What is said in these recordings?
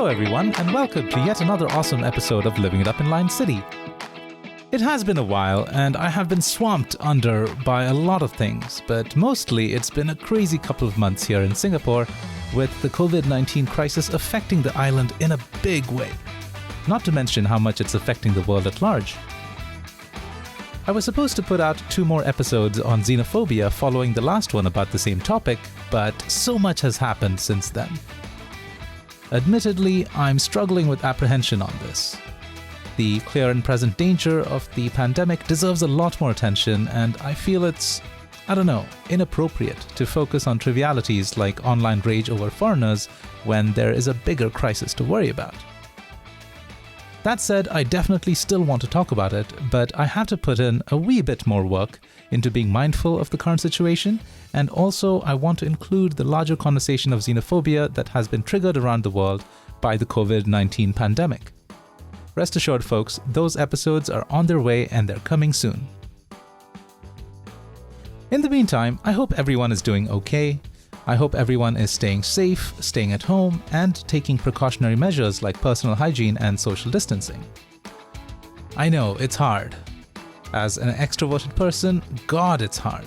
Hello everyone, and welcome to yet another awesome episode of Living It Up in Lion City. It has been a while, and I have been swamped under by a lot of things, but mostly it's been a crazy couple of months here in Singapore, with the COVID-19 crisis affecting the island in a big way. Not to mention how much it's affecting the world at large. I was supposed to put out 2 more episodes on xenophobia following the last one about the same topic, but so much has happened since then. Admittedly, I'm struggling with apprehension on this. The clear and present danger of the pandemic deserves a lot more attention, and I feel it's, inappropriate to focus on trivialities like online rage over foreigners when there is a bigger crisis to worry about. That said, I definitely still want to talk about it, but I have to put in a wee bit more work into being mindful of the current situation, and also I want to include the larger conversation of xenophobia that has been triggered around the world by the COVID-19 pandemic. Rest assured, folks, those episodes are on their way and they're coming soon. In the meantime, I hope everyone is doing okay. I hope everyone is staying safe, staying at home, and taking precautionary measures like personal hygiene and social distancing. I know, it's hard. As an extroverted person, God, it's hard.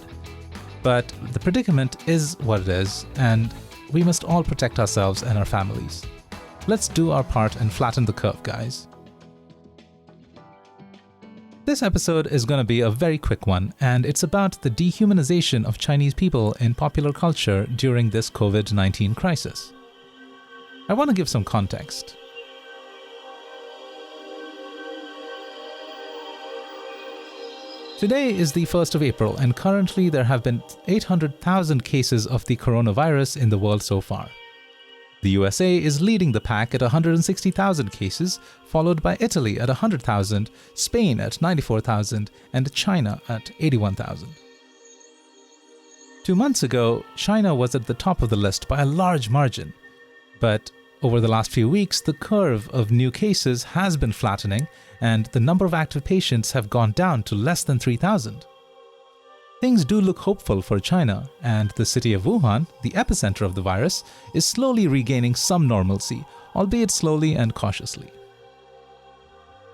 But the predicament is what it is, and we must all protect ourselves and our families. Let's do our part and flatten the curve, guys. This episode is going to be a very quick one, and it's about the dehumanization of Chinese people in popular culture during this COVID-19 crisis. I want to give some context. Today is the 1st of April, and currently there have been 800,000 cases of the coronavirus in the world so far. The USA is leading the pack at 160,000 cases, followed by Italy at 100,000, Spain at 94,000, and China at 81,000. 2 months ago, China was at the top of the list by a large margin. But over the last few weeks, the curve of new cases has been flattening, and the number of active patients have gone down to less than 3,000. Things do look hopeful for China, and the city of Wuhan, the epicenter of the virus, is slowly regaining some normalcy, albeit slowly and cautiously.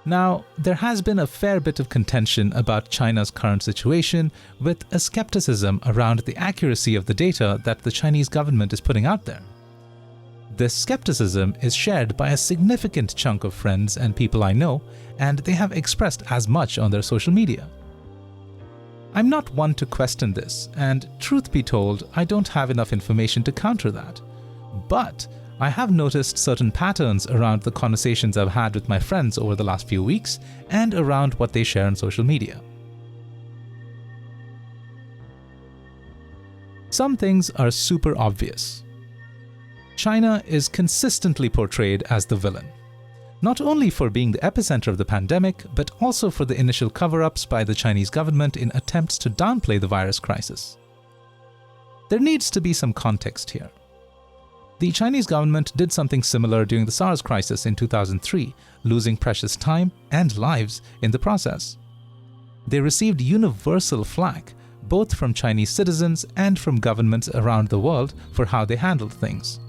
Now, there has been a fair bit of contention about China's current situation, with a skepticism around the accuracy of the data that the Chinese government is putting out there. This skepticism is shared by a significant chunk of friends and people I know, and they have expressed as much on their social media. I'm not one to question this, and truth be told, I don't have enough information to counter that. But I have noticed certain patterns around the conversations I've had with my friends over the last few weeks and around what they share on social media. Some things are super obvious. China is consistently portrayed as the villain. Not only for being the epicenter of the pandemic, but also for the initial cover-ups by the Chinese government in attempts to downplay the virus crisis. There needs to be some context here. The Chinese government did something similar during the SARS crisis in 2003, losing precious time and lives in the process. They received universal flack, both from Chinese citizens and from governments around the world for how they handled things.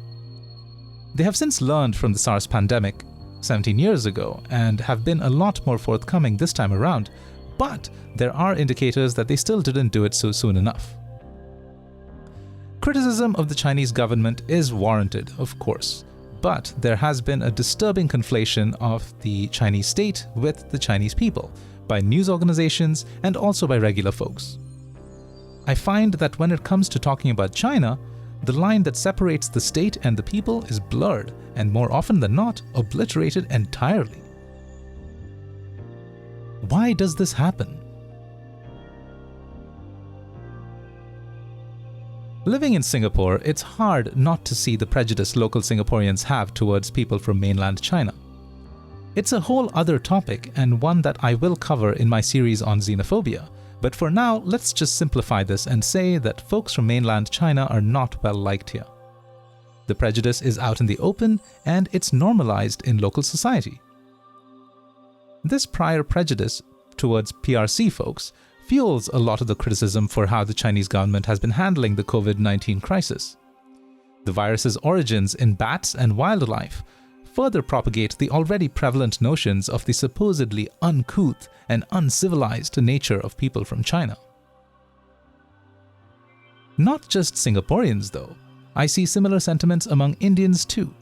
They have since learned from the SARS pandemic 17 years ago and have been a lot more forthcoming this time around, but there are indicators that they still didn't do it so soon enough. Criticism of the Chinese government is warranted, of course, but there has been a disturbing conflation of the Chinese state with the Chinese people by news organizations and also by regular folks. I find that when it comes to talking about China, the line that separates the state and the people is blurred and more often than not obliterated entirely. Why does this happen? Living in Singapore, it's hard not to see the prejudice local Singaporeans have towards people from mainland China. It's a whole other topic and one that I will cover in my series on xenophobia. But for now, let's just simplify this and say that folks from mainland China are not well liked here. The prejudice is out in the open and it's normalized in local society. This prior prejudice towards PRC folks fuels a lot of the criticism for how the Chinese government has been handling the COVID-19 crisis. The virus's origins in bats and wildlife further propagate the already prevalent notions of the supposedly uncouth and uncivilized nature of people from China. Not just Singaporeans, though. I see similar sentiments among Indians too.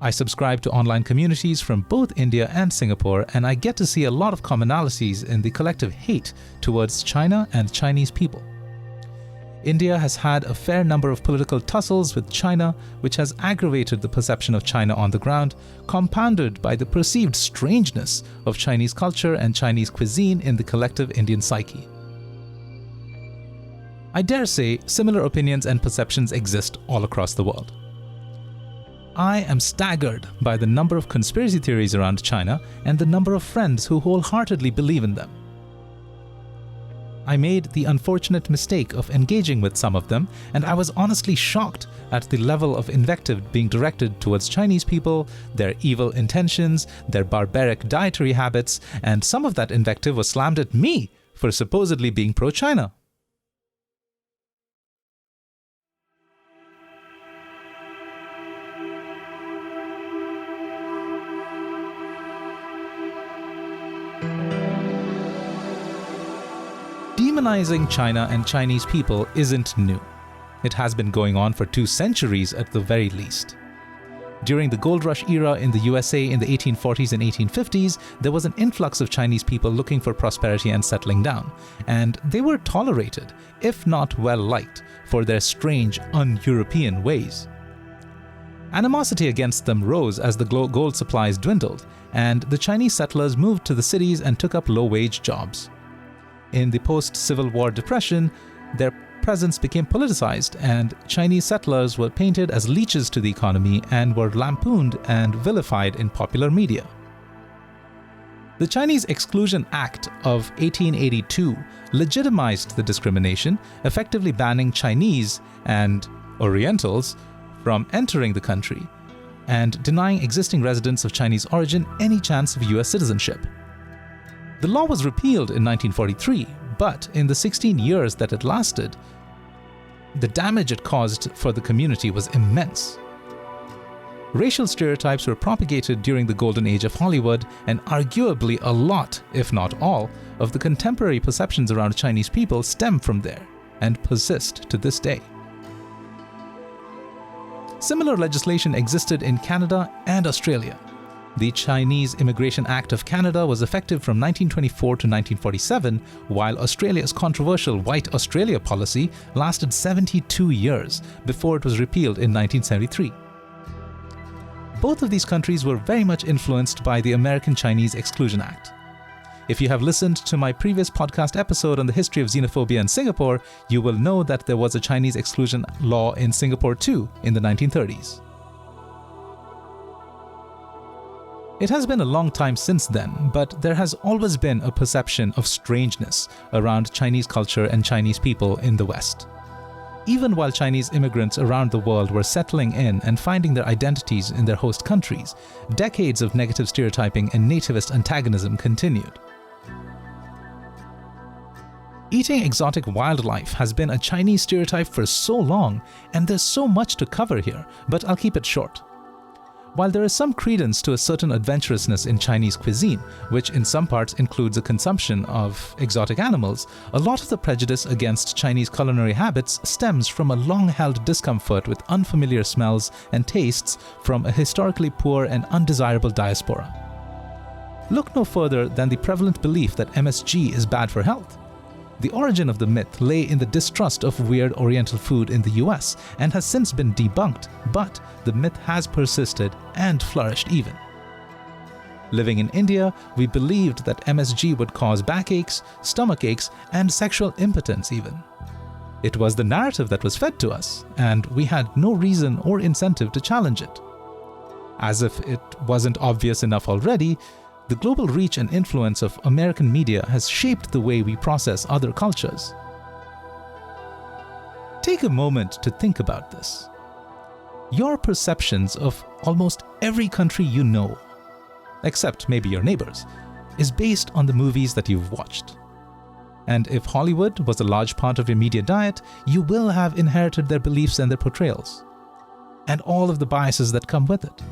I subscribe to online communities from both India and Singapore, and I get to see a lot of commonalities in the collective hate towards China and Chinese people. India has had a fair number of political tussles with China, which has aggravated the perception of China on the ground, compounded by the perceived strangeness of Chinese culture and Chinese cuisine in the collective Indian psyche. I dare say similar opinions and perceptions exist all across the world. I am staggered by the number of conspiracy theories around China and the number of friends who wholeheartedly believe in them. I made the unfortunate mistake of engaging with some of them, and I was honestly shocked at the level of invective being directed towards Chinese people, their evil intentions, their barbaric dietary habits, and some of that invective was slammed at me for supposedly being pro-China. Demonizing China and Chinese people isn't new. It has been going on for 2 centuries at the very least. During the gold rush era in the USA in the 1840s and 1850s, there was an influx of Chinese people looking for prosperity and settling down, and they were tolerated, if not well liked, for their strange, un-European ways. Animosity against them rose as the gold supplies dwindled, and the Chinese settlers moved to the cities and took up low-wage jobs. In the post-Civil War depression, their presence became politicized, and Chinese settlers were painted as leeches to the economy and were lampooned and vilified in popular media. The Chinese Exclusion Act of 1882 legitimized the discrimination, effectively banning Chinese and Orientals from entering the country and denying existing residents of Chinese origin any chance of US citizenship. The law was repealed in 1943, but in the 16 years that it lasted, the damage it caused for the community was immense. Racial stereotypes were propagated during the golden age of Hollywood, and arguably a lot, if not all, of the contemporary perceptions around Chinese people stem from there and persist to this day. Similar legislation existed in Canada and Australia. The Chinese Immigration Act of Canada was effective from 1924 to 1947, while Australia's controversial White Australia policy lasted 72 years before it was repealed in 1973. Both of these countries were very much influenced by the American Chinese Exclusion Act. If you have listened to my previous podcast episode on the history of xenophobia in Singapore, you will know that there was a Chinese exclusion law in Singapore too in the 1930s. It has been a long time since then, but there has always been a perception of strangeness around Chinese culture and Chinese people in the West. Even while Chinese immigrants around the world were settling in and finding their identities in their host countries, decades of negative stereotyping and nativist antagonism continued. Eating exotic wildlife has been a Chinese stereotype for so long, and there's so much to cover here, but I'll keep it short. While there is some credence to a certain adventurousness in Chinese cuisine, which in some parts includes a consumption of exotic animals, a lot of the prejudice against Chinese culinary habits stems from a long-held discomfort with unfamiliar smells and tastes from a historically poor and undesirable diaspora. Look no further than the prevalent belief that MSG is bad for health. The origin of the myth lay in the distrust of weird Oriental food in the US and has since been debunked, but the myth has persisted and flourished even. Living in India, we believed that MSG would cause backaches, stomach aches, and sexual impotence even. It was the narrative that was fed to us, and we had no reason or incentive to challenge it. As if it wasn't obvious enough already, the global reach and influence of American media has shaped the way we process other cultures. Take a moment to think about this. Your perceptions of almost every country you know, except maybe your neighbors, is based on the movies that you've watched. And if Hollywood was a large part of your media diet, you will have inherited their beliefs and their portrayals, and all of the biases that come with it.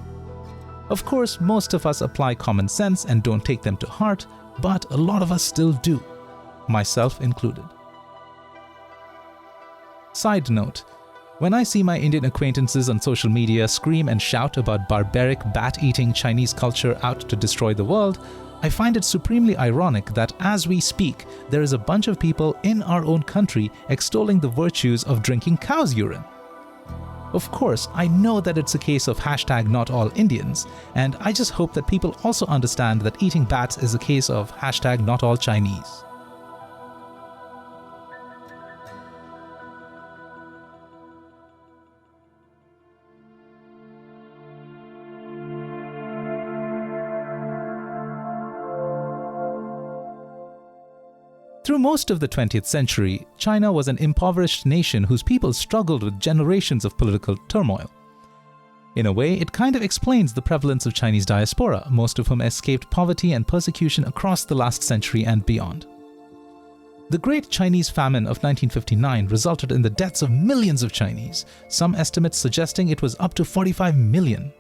Of course, most of us apply common sense and don't take them to heart, but a lot of us still do, myself included. Side note, when I see my Indian acquaintances on social media scream and shout about barbaric bat-eating Chinese culture out to destroy the world, I find it supremely ironic that as we speak, there is a bunch of people in our own country extolling the virtues of drinking cow's urine. Of course, I know that it's a case of #NotAllIndians, and I just hope that people also understand that eating bats is a case of #NotAllChinese. Through most of the 20th century, China was an impoverished nation whose people struggled with generations of political turmoil. In a way, it kind of explains the prevalence of Chinese diaspora, most of whom escaped poverty and persecution across the last century and beyond. The Great Chinese Famine of 1959 resulted in the deaths of millions of Chinese, some estimates suggesting it was up to 45 million.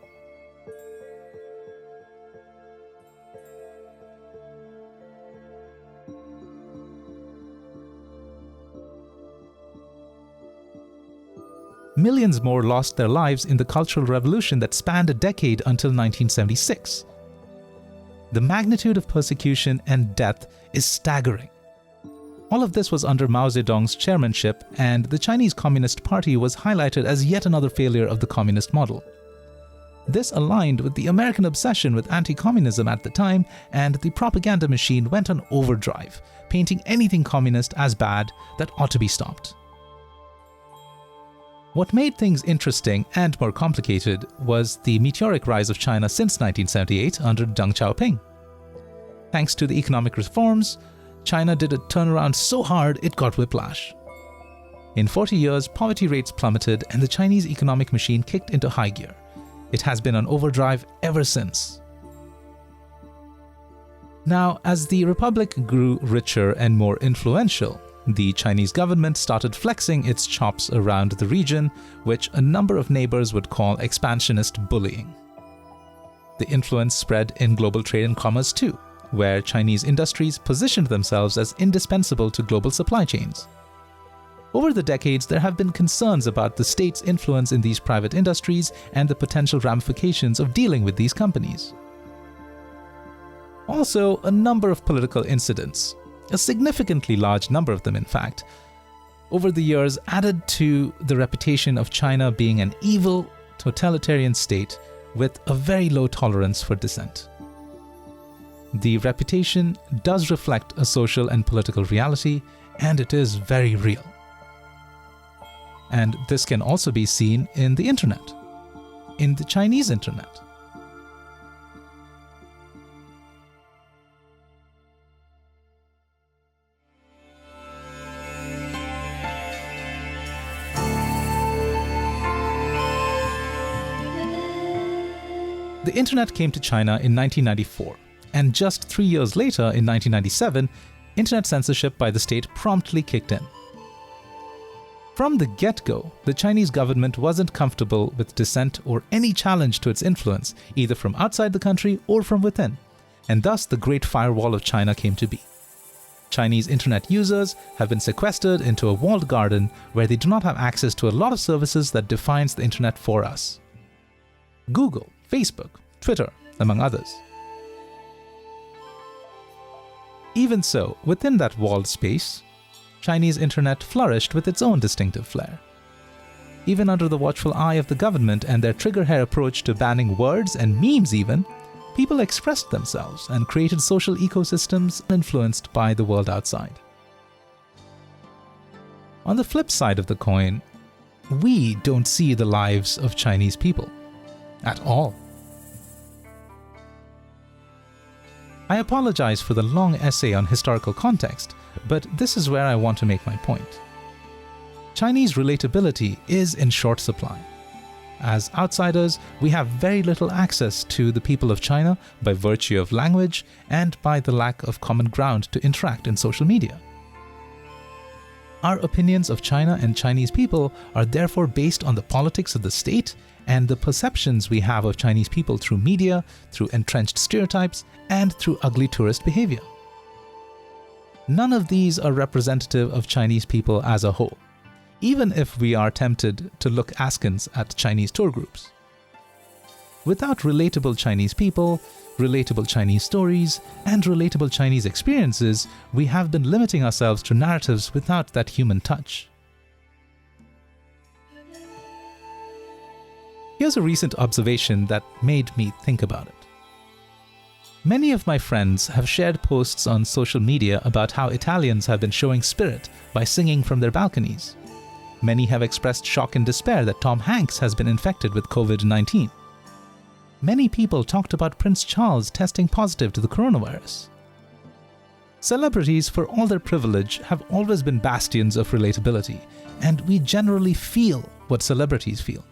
Millions more lost their lives in the Cultural Revolution that spanned a decade until 1976. The magnitude of persecution and death is staggering. All of this was under Mao Zedong's chairmanship, and the Chinese Communist Party was highlighted as yet another failure of the communist model. This aligned with the American obsession with anti-communism at the time, and the propaganda machine went on overdrive, painting anything communist as bad that ought to be stopped. What made things interesting and more complicated was the meteoric rise of China since 1978 under Deng Xiaoping. Thanks to the economic reforms, China did a turnaround so hard it got whiplash. In 40 years, poverty rates plummeted and the Chinese economic machine kicked into high gear. It has been on overdrive ever since. Now, as the republic grew richer and more influential, the Chinese government started flexing its chops around the region, which a number of neighbors would call expansionist bullying. The influence spread in global trade and commerce too, where Chinese industries positioned themselves as indispensable to global supply chains. Over the decades, there have been concerns about the state's influence in these private industries and the potential ramifications of dealing with these companies. Also, a number of political incidents, a significantly large number of them in fact, over the years added to the reputation of China being an evil, totalitarian state with a very low tolerance for dissent. The reputation does reflect a social and political reality, and it is very real. And this can also be seen in the internet, in the Chinese internet. The internet came to China in 1994, and just 3 years later, in 1997, internet censorship by the state promptly kicked in. From the get-go, the Chinese government wasn't comfortable with dissent or any challenge to its influence, either from outside the country or from within, and thus the Great Firewall of China came to be. Chinese internet users have been sequestered into a walled garden where they do not have access to a lot of services that defines the internet for us. Google, Facebook, Twitter, among others. Even so, within that walled space, Chinese internet flourished with its own distinctive flair. Even under the watchful eye of the government and their trigger-hair approach to banning words and memes even, people expressed themselves and created social ecosystems influenced by the world outside. On the flip side of the coin, we don't see the lives of Chinese people at all. I apologize for the long essay on historical context, but this is where I want to make my point. Chinese relatability is in short supply. As outsiders, we have very little access to the people of China by virtue of language and by the lack of common ground to interact in social media. Our opinions of China and Chinese people are therefore based on the politics of the state and the perceptions we have of Chinese people through media, through entrenched stereotypes, and through ugly tourist behavior. None of these are representative of Chinese people as a whole, even if we are tempted to look askance at Chinese tour groups. Without relatable Chinese people, relatable Chinese stories, and relatable Chinese experiences, we have been limiting ourselves to narratives without that human touch. Here's a recent observation that made me think about it. Many of my friends have shared posts on social media about how Italians have been showing spirit by singing from their balconies. Many have expressed shock and despair that Tom Hanks has been infected with COVID-19. Many people talked about Prince Charles testing positive to the coronavirus. Celebrities, for all their privilege, have always been bastions of relatability, and we generally feel what celebrities feel.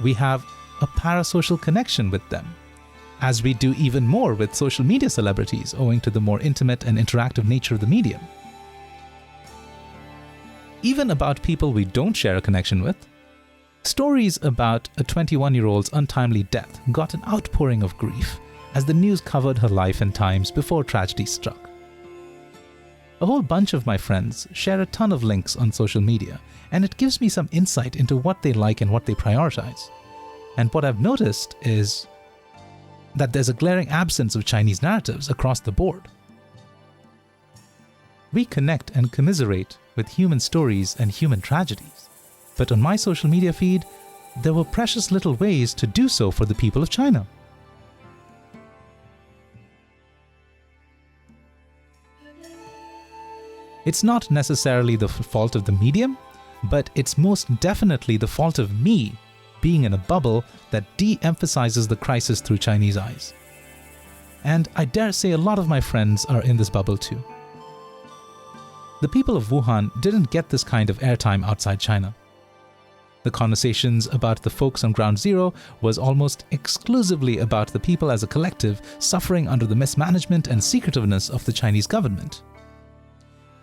We have a parasocial connection with them, as we do even more with social media celebrities owing to the more intimate and interactive nature of the medium. Even about people we don't share a connection with, stories about a 21-year-old's untimely death got an outpouring of grief as the news covered her life and times before tragedy struck. A whole bunch of my friends share a ton of links on social media, and it gives me some insight into what they like and what they prioritize. And what I've noticed is that there's a glaring absence of Chinese narratives across the board. We connect and commiserate with human stories and human tragedies, but on my social media feed, there were precious little ways to do so for the people of China. It's not necessarily the fault of the medium, but it's most definitely the fault of me being in a bubble that de-emphasizes the crisis through Chinese eyes. And I dare say a lot of my friends are in this bubble too. The people of Wuhan didn't get this kind of airtime outside China. The conversations about the folks on Ground Zero was almost exclusively about the people as a collective suffering under the mismanagement and secretiveness of the Chinese government.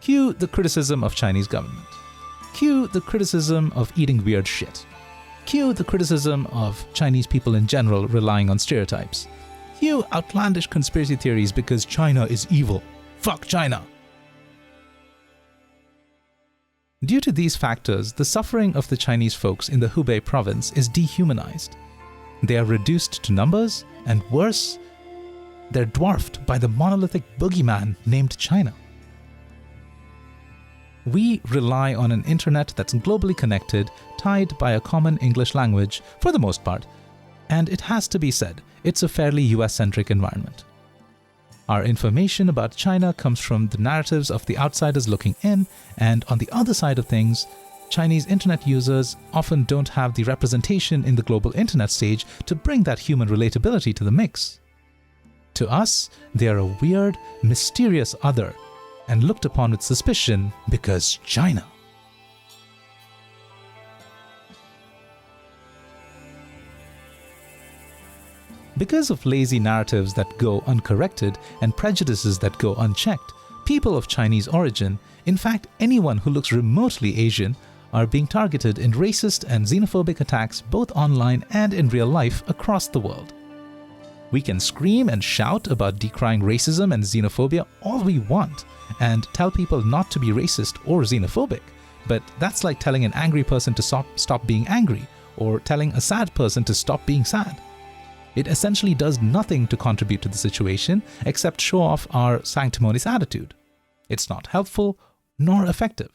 Cue the criticism of Chinese government. Cue the criticism of eating weird shit. Cue the criticism of Chinese people in general relying on stereotypes. Cue outlandish conspiracy theories because China is evil. Fuck China! Due to these factors, the suffering of the Chinese folks in the Hubei province is dehumanized. They are reduced to numbers, and worse, they're dwarfed by the monolithic boogeyman named China. We rely on an internet that's globally connected, tied by a common English language for the most part, and it has to be said, it's a fairly US-centric environment. Our information about China comes from the narratives of the outsiders looking in, and on the other side of things, Chinese internet users often don't have the representation in the global internet stage to bring that human relatability to the mix. To us, they are a weird, mysterious other, and looked upon with suspicion because China. Because of lazy narratives that go uncorrected and prejudices that go unchecked, people of Chinese origin, in fact anyone who looks remotely Asian, are being targeted in racist and xenophobic attacks both online and in real life across the world. We can scream and shout about decrying racism and xenophobia all we want, and tell people not to be racist or xenophobic, but that's like telling an angry person to stop being angry, or telling a sad person to stop being sad. It essentially does nothing to contribute to the situation except show off our sanctimonious attitude. It's not helpful nor effective.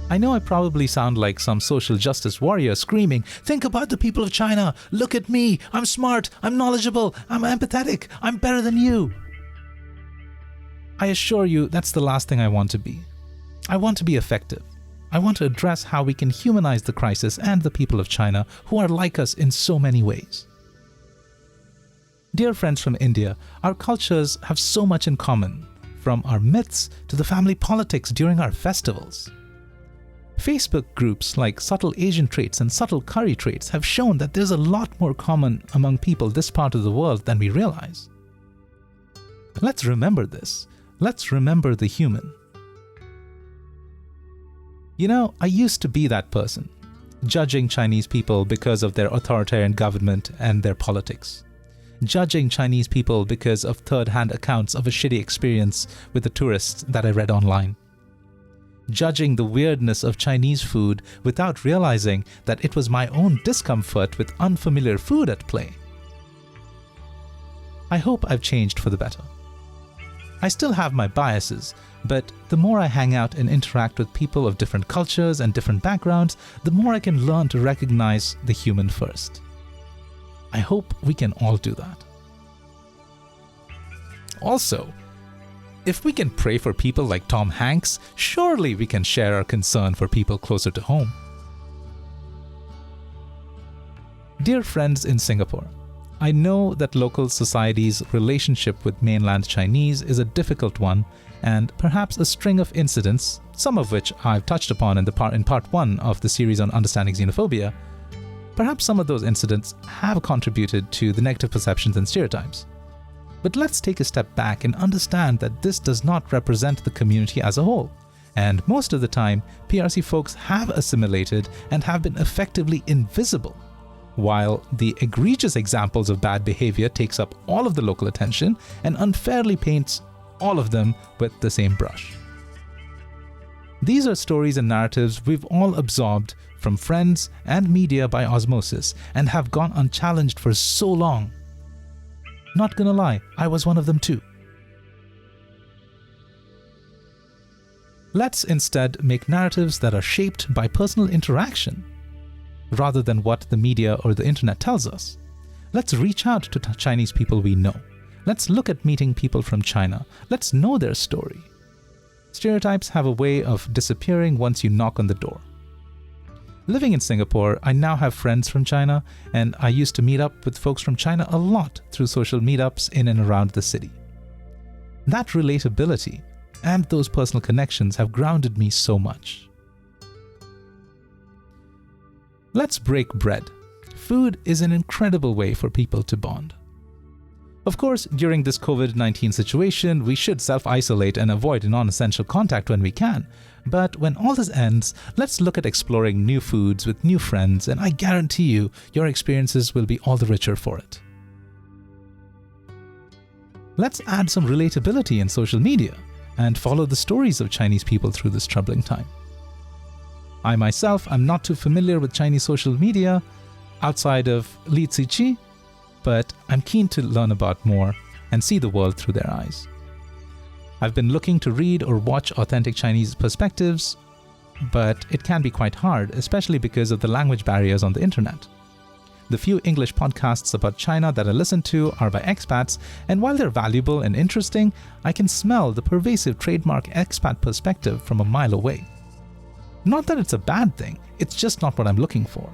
I know I probably sound like some social justice warrior screaming, "Think about the people of China! Look at me! I'm smart! I'm knowledgeable! I'm empathetic! I'm better than you!" I assure you that's the last thing I want to be. I want to be effective. I want to address how we can humanize the crisis and the people of China who are like us in so many ways. Dear friends from India, our cultures have so much in common, from our myths to the family politics during our festivals. Facebook groups like Subtle Asian Traits and Subtle Curry Traits have shown that there's a lot more common among people this part of the world than we realize. Let's remember this. Let's remember the human. You know, I used to be that person, judging Chinese people because of their authoritarian government and their politics. Judging Chinese people because of third-hand accounts of a shitty experience with the tourists that I read online. Judging the weirdness of Chinese food without realizing that it was my own discomfort with unfamiliar food at play. I hope I've changed for the better. I still have my biases, but the more I hang out and interact with people of different cultures and different backgrounds, the more I can learn to recognize the human first. I hope we can all do that. Also, if we can pray for people like Tom Hanks, surely we can share our concern for people closer to home. Dear friends in Singapore, I know that local society's relationship with mainland Chinese is a difficult one, and perhaps a string of incidents, some of which I've touched upon in part 1 of the series on understanding xenophobia, perhaps some of those incidents have contributed to the negative perceptions and stereotypes. But let's take a step back and understand that this does not represent the community as a whole. And most of the time, PRC folks have assimilated and have been effectively invisible, while the egregious examples of bad behavior takes up all of the local attention and unfairly paints all of them with the same brush. These are stories and narratives we've all absorbed from friends and media by osmosis and have gone unchallenged for so long. Not gonna lie, I was one of them too. Let's instead make narratives that are shaped by personal interaction, rather than what the media or the internet tells us. Let's reach out to Chinese people we know. Let's look at meeting people from China. Let's know their story. Stereotypes have a way of disappearing once you knock on the door. Living in Singapore, I now have friends from China, and I used to meet up with folks from China a lot through social meetups in and around the city. That relatability and those personal connections have grounded me so much. Let's break bread. Food is an incredible way for people to bond. Of course, during this COVID-19 situation, we should self-isolate and avoid non-essential contact when we can. But when all this ends, let's look at exploring new foods with new friends, and I guarantee you, your experiences will be all the richer for it. Let's add some relatability in social media and follow the stories of Chinese people through this troubling time. I myself am not too familiar with Chinese social media outside of Li Ziqi, but I'm keen to learn about more and see the world through their eyes. I've been looking to read or watch authentic Chinese perspectives, but it can be quite hard, especially because of the language barriers on the internet. The few English podcasts about China that I listen to are by expats, and while they're valuable and interesting, I can smell the pervasive trademark expat perspective from a mile away. Not that it's a bad thing, it's just not what I'm looking for.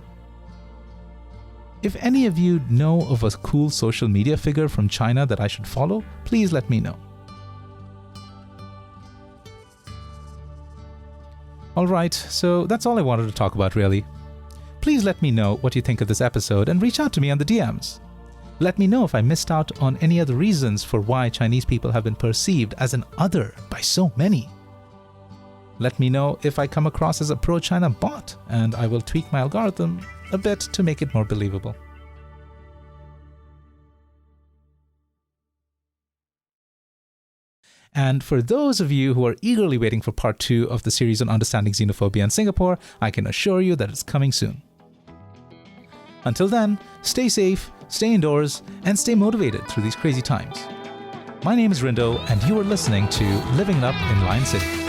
If any of you know of a cool social media figure from China that I should follow, please let me know. Alright, so that's all I wanted to talk about really. Please let me know what you think of this episode and reach out to me on the DMs. Let me know if I missed out on any other reasons for why Chinese people have been perceived as an other by so many. Let me know if I come across as a pro-China bot, and I will tweak my algorithm a bit to make it more believable. And for those of you who are eagerly waiting for part 2 of the series on understanding xenophobia in Singapore, I can assure you that it's coming soon. Until then, stay safe, stay indoors, and stay motivated through these crazy times. My name is Rindo, and you are listening to Living It Up in Lion City.